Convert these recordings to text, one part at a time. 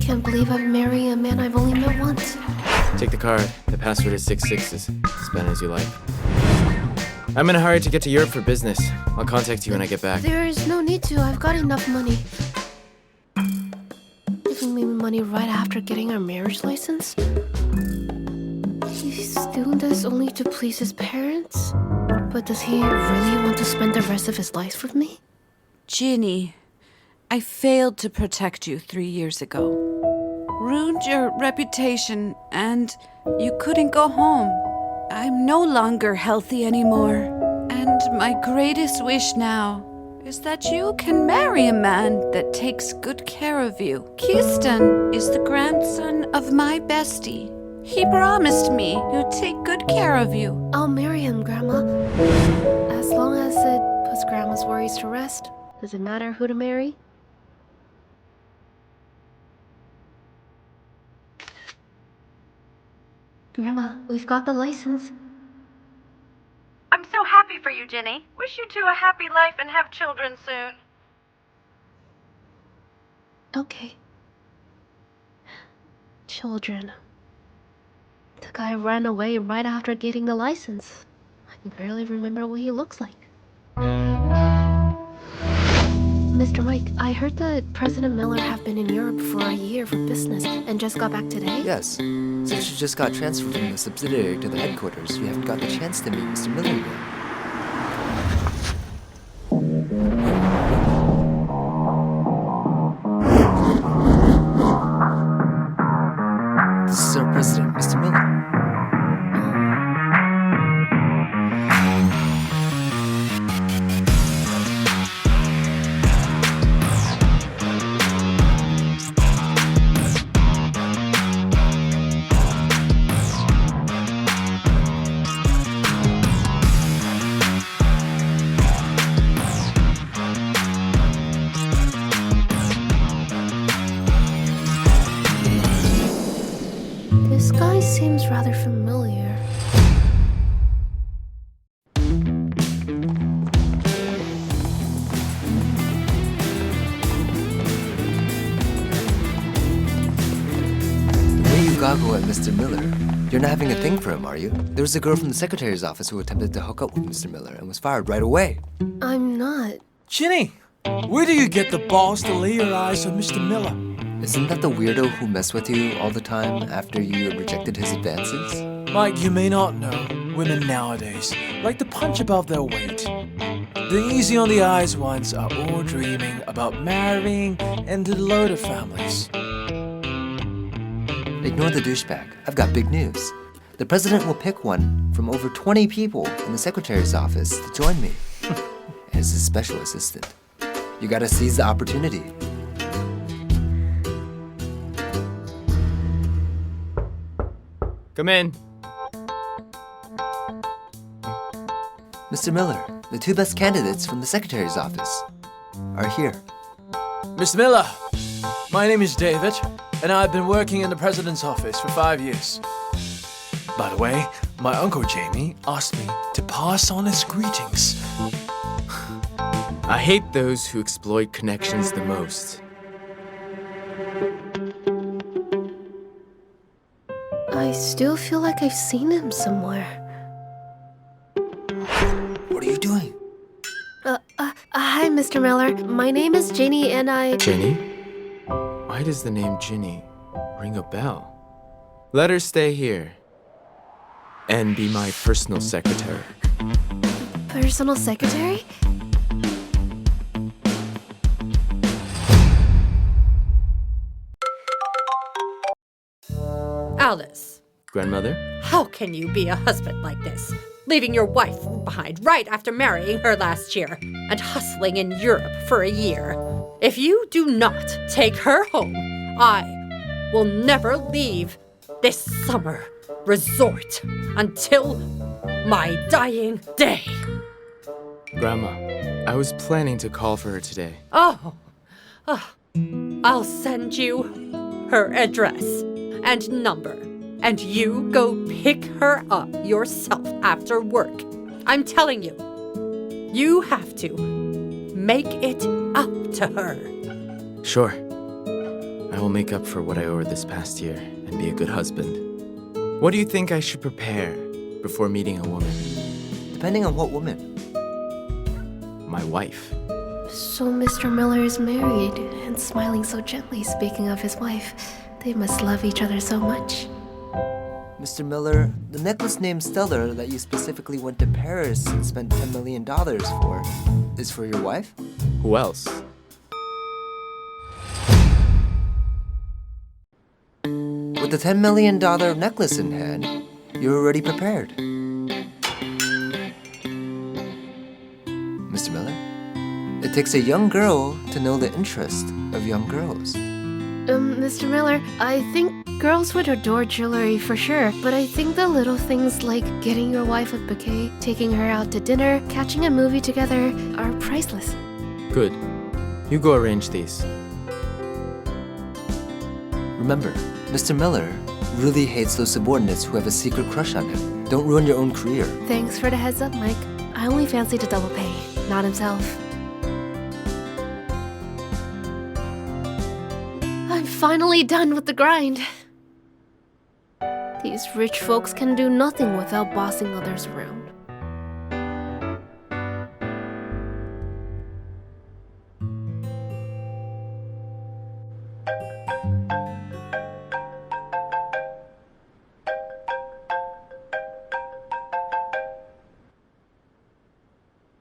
Can't believe I'm marrying a man I've only met once. Take the card. The password is 66s. Spend as you like. I'm in a hurry to get to Europe for business. I'll contact you when I get back. There's no need to. I've got enough money. Giving me money right after getting our marriage license? He's doing this only to please his parents? But does he really want to spend the rest of his life with me? Ginny, I failed to protect you 3 years ago. Ruined your reputation, and you couldn't go home. I'm no longer healthy anymore. And my greatest wish now is that you can marry a man that takes good care of you. Kesten is the grandson of my bestie. He promised me he'd take good care of you. I'll marry him, Grandma. As long as it puts Grandma's worries to rest. Does it matter who to marry? Grandma, we've got the license. I'm so happy for you, Ginny. Wish you two a happy life and have children soon. Okay. Children. The guy ran away right after getting the license. I can barely remember what he looks like. Mr. Mike, I heard that President Miller have been in Europe for a year for business and just got back today? Yes. Since you just got transferred from the subsidiary to the headquarters, you haven't got the chance to meet Mr. Miller yet. This is our president, Mr. Miller. This guy seems rather familiar. The way you goggle at Mr. Miller, you're not having a thing for him, are you? There was a girl from the secretary's office who attempted to hook up with Mr. Miller and was fired right away. I'm not. Ginny, where do you get the balls to lay your eyes on Mr. Miller? Isn't that the weirdo who messed with you all the time after you rejected his advances? Mike, you may not know, women nowadays like to punch above their weight. The easy on the eyes ones are all dreaming about marrying into loaded families. Ignore the douchebag. I've got big news. The president will pick one from over 20 people in the secretary's office to join me as his special assistant. You gotta seize the opportunity. Come in. Mr. Miller, the two best candidates from the secretary's office are here. Mr. Miller, my name is David, and I've been working in the president's office for 5 years. By the way, my uncle Jamie asked me to pass on his greetings. I hate those who exploit connections the most. I still feel like I've seen him somewhere. What are you doing? Hi, Mr. Miller. My name is Ginny, and I... Ginny? Why does the name Ginny ring a bell? Let her stay here and be my personal secretary. Personal secretary? Alice, Grandmother? how can you be a husband like this? Leaving your wife behind right after marrying her last year and hustling in Europe for a year. If you do not take her home, I will never leave this summer resort until my dying day. Grandma, I was planning to call for her today. Oh, I'll send you her address and number, and you go pick her up yourself after work. I'm telling you, you have to make it up to her. Sure. I will make up for what I owe her this past year and be a good husband. What do you think I should prepare before meeting a woman? Depending on what woman. My wife. So Mr. Miller is married and smiling so gently, speaking of his wife. They must love each other so much. Mr. Miller, the necklace named Stellar that you specifically went to Paris and spent $10 million for is for your wife? Who else? With the $10 million necklace in hand, you're already prepared. Mr. Miller, it takes a young girl to know the interest of young girls. Mr. Miller, I think girls would adore jewelry for sure, but I think the little things like getting your wife a bouquet, taking her out to dinner, catching a movie together are priceless. Good. You go arrange these. Remember, Mr. Miller really hates those subordinates who have a secret crush on him. Don't ruin your own career. Thanks for the heads up, Mike. I only fancied the double pay, not himself. I'm finally done with the grind. These rich folks can do nothing without bossing others around.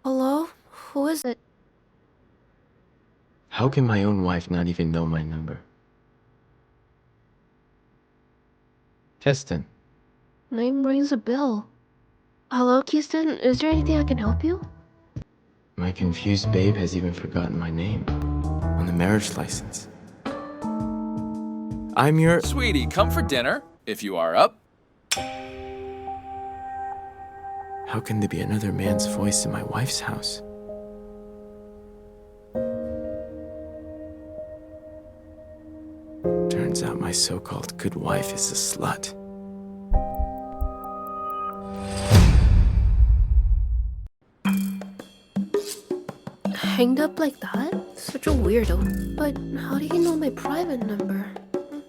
Hello? Who is it? How can my own wife not even know my number? Kesten. Name rings a bell. Hello, Kesten. Is there anything I can help you? My confused babe has even forgotten my name on the marriage license. I'm your... Sweetie, come for dinner, if you are up. How can there be another man's voice in my wife's house? Turns out my so-called good wife is a slut. Hanged up like that? Such a weirdo. But how do you know my private number?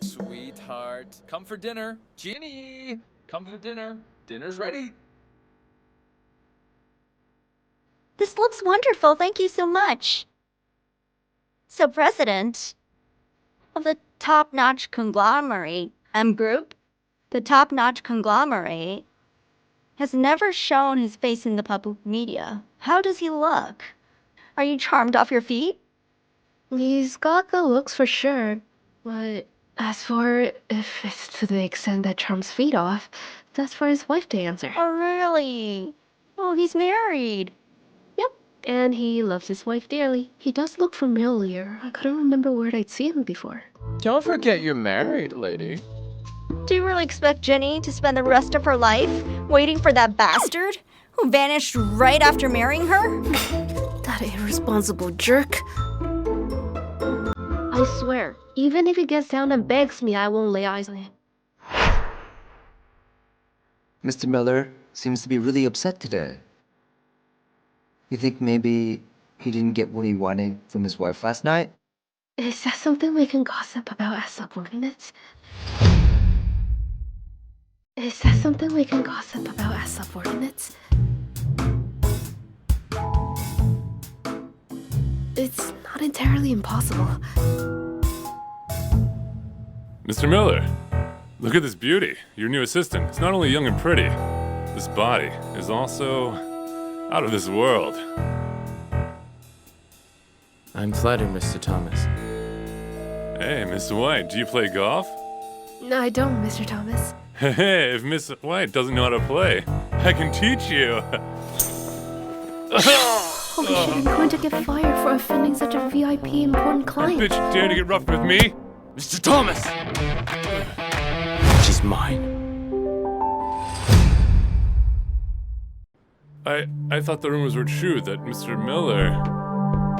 Sweetheart, come for dinner. Ginny, come for dinner. Dinner's ready. This looks wonderful. Thank you so much. So, President of the top-notch conglomerate, Group, the top-notch conglomerate, has never shown his face in the public media. How does he look? Are you charmed off your feet? He's got the looks for sure. But as for if it's to the extent that charms feet off, that's for his wife to answer. Oh, really? Oh, he's married. Yep, and he loves his wife dearly. He does look familiar. I couldn't remember where I'd seen him before. Don't forget you're married, lady. Do you really expect Ginny to spend the rest of her life waiting for that bastard who vanished right after marrying her? That irresponsible jerk. I swear, even if he gets down and begs me, I won't lay eyes on him. Mr. Miller seems to be really upset today. You think maybe he didn't get what he wanted from his wife last night? Is that something we can gossip about as subordinates? Is that something we can gossip about as subordinates? It's not entirely impossible. Mr. Miller, look at this beauty, your new assistant. It's not only young and pretty, this body is also out of this world. I'm flattered, Mr. Thomas. Hey, Miss White, do you play golf? No, I don't, Mr. Thomas. Hey, if Miss White doesn't know how to play, I can teach you. Holy shit, I'm going to get fired for offending such a VIP important client. Bitch, dare to get rough with me? Mr. Thomas! She's mine. I thought the rumors were true that Mr. Miller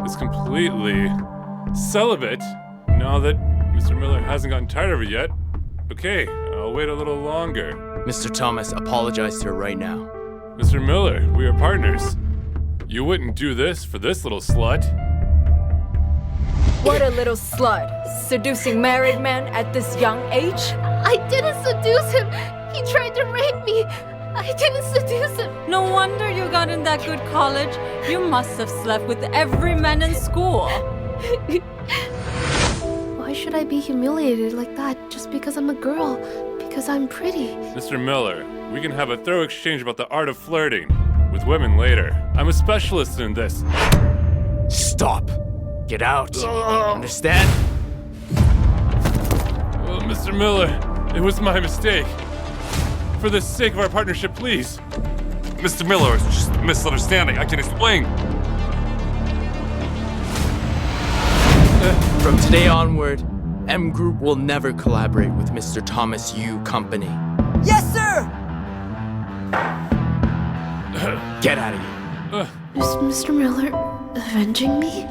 is completely celibate now that Mr. Miller hasn't gotten tired of it yet. Okay, I'll wait a little longer. Mr. Thomas, apologize to her right now. Mr. Miller, we are partners. You wouldn't do this for this little slut. What a little slut. Seducing married men at this young age? I didn't seduce him. He tried to rape me. I didn't seduce him. No wonder you got in that good college. You must have slept with every man in school. Why should I be humiliated like that just because I'm a girl? Because I'm pretty. Mr. Miller, we can have a thorough exchange about the art of flirting with women later. I'm a specialist in this. Stop. Get out. Understand? Oh, Mr. Miller, it was my mistake. For the sake of our partnership, please. Mr. Miller, it's just a misunderstanding. I can explain. From today onward, M Group will never collaborate with Mr. Thomas Yu Company. Yes, sir! Get out of here. Is Mr. Miller avenging me?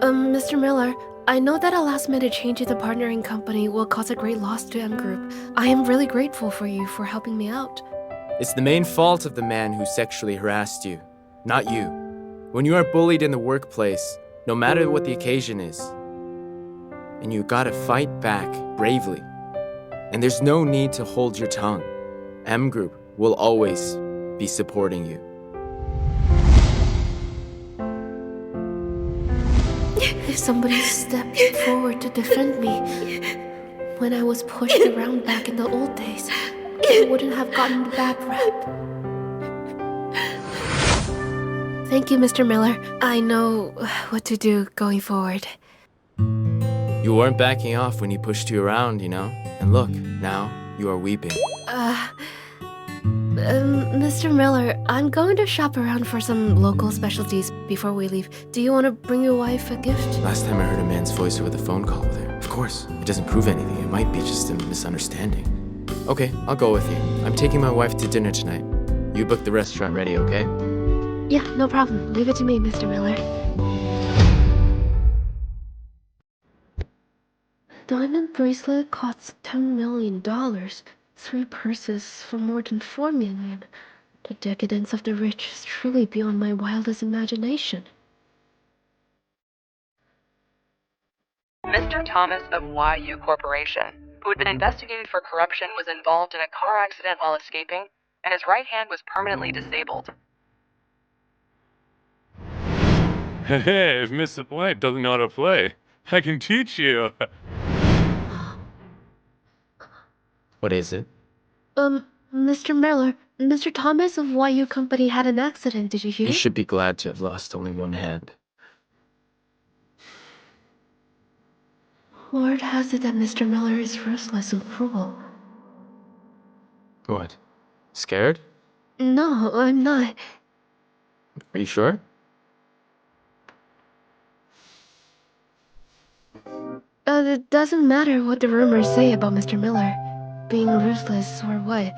Mr. Miller, I know that a last-minute change in the partnering company will cause a great loss to M Group. I am really grateful for you for helping me out. It's the main fault of the man who sexually harassed you, not you. When you are bullied in the workplace, no matter what the occasion is, and you gotta fight back bravely. And there's no need to hold your tongue. M Group will always be supporting you. If somebody stepped forward to defend me when I was pushed around back in the old days, I wouldn't have gotten the bad rap. Thank you, Mr. Miller. I know what to do going forward. You weren't backing off when he pushed you around, you know? And look, now you are weeping. Mr. Miller, I'm going to shop around for some local specialties before we leave. Do you want to bring your wife a gift? Last time I heard a man's voice over the phone call with her. Of course, it doesn't prove anything. It might be just a misunderstanding. Okay, I'll go with you. I'm taking my wife to dinner tonight. You book the restaurant ready, okay? Yeah, no problem. Leave it to me, Mr. Miller. Diamond bracelet costs $10 million. 3 purses for more than $4 million. The decadence of the rich is truly beyond my wildest imagination. Mr. Thomas of YU Corporation, who had been investigated for corruption, was involved in a car accident while escaping, and his right hand was permanently disabled. Hey, if Mr. White doesn't know how to play, I can teach you. What is it? Mr. Miller, Mr. Thomas of YU Company had an accident, did you hear? You should be glad to have lost only one hand. Word has it that Mr. Miller is ruthless and cruel. What? Scared? No, I'm not. Are you sure? It doesn't matter what the rumors say about Mr. Miller being ruthless or what.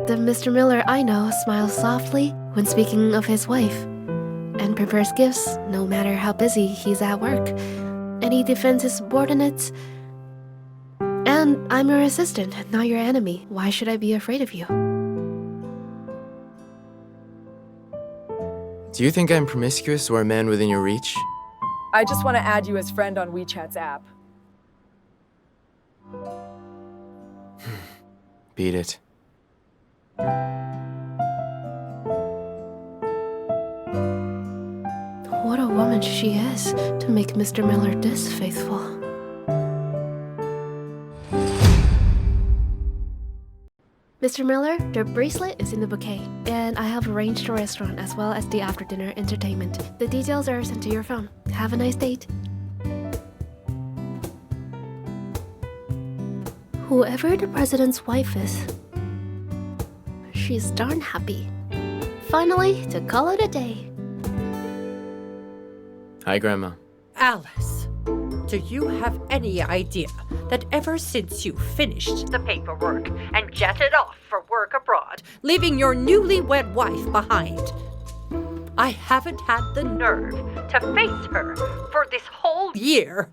The Mr. Miller I know smiles softly when speaking of his wife, and prepares gifts no matter how busy he's at work, and he defends his subordinates. And I'm your assistant, not your enemy. Why should I be afraid of you? Do you think I'm promiscuous or a man within your reach? I just want to add you as friend on WeChat's app. Beat it. What a woman she is to make Mr. Miller this faithful. Mr. Miller, the bracelet is in the bouquet, and I have arranged a restaurant as well as the after-dinner entertainment. The details are sent to your phone. Have a nice date. Whoever the president's wife is, she's darn happy. Finally, to call it a day. Hi, Grandma. Alice, do you have any idea that ever since you finished the paperwork and jetted off for work abroad, leaving your newlywed wife behind, I haven't had the nerve to face her for this whole year?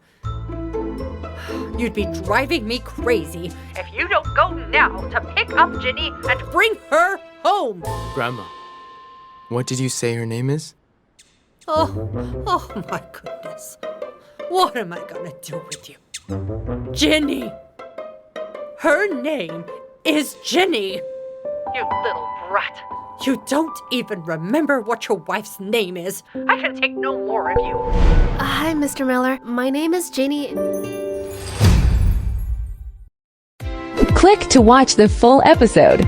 You'd be driving me crazy if you don't go now to pick up Ginny and bring her home. Grandma, what did you say her name is? Oh my goodness. What am I gonna do with you? Ginny. Her name is Ginny. You little brat. You don't even remember what your wife's name is. I can take no more of you. Hi, Mr. Miller. My name is Ginny. Click to watch the full episode.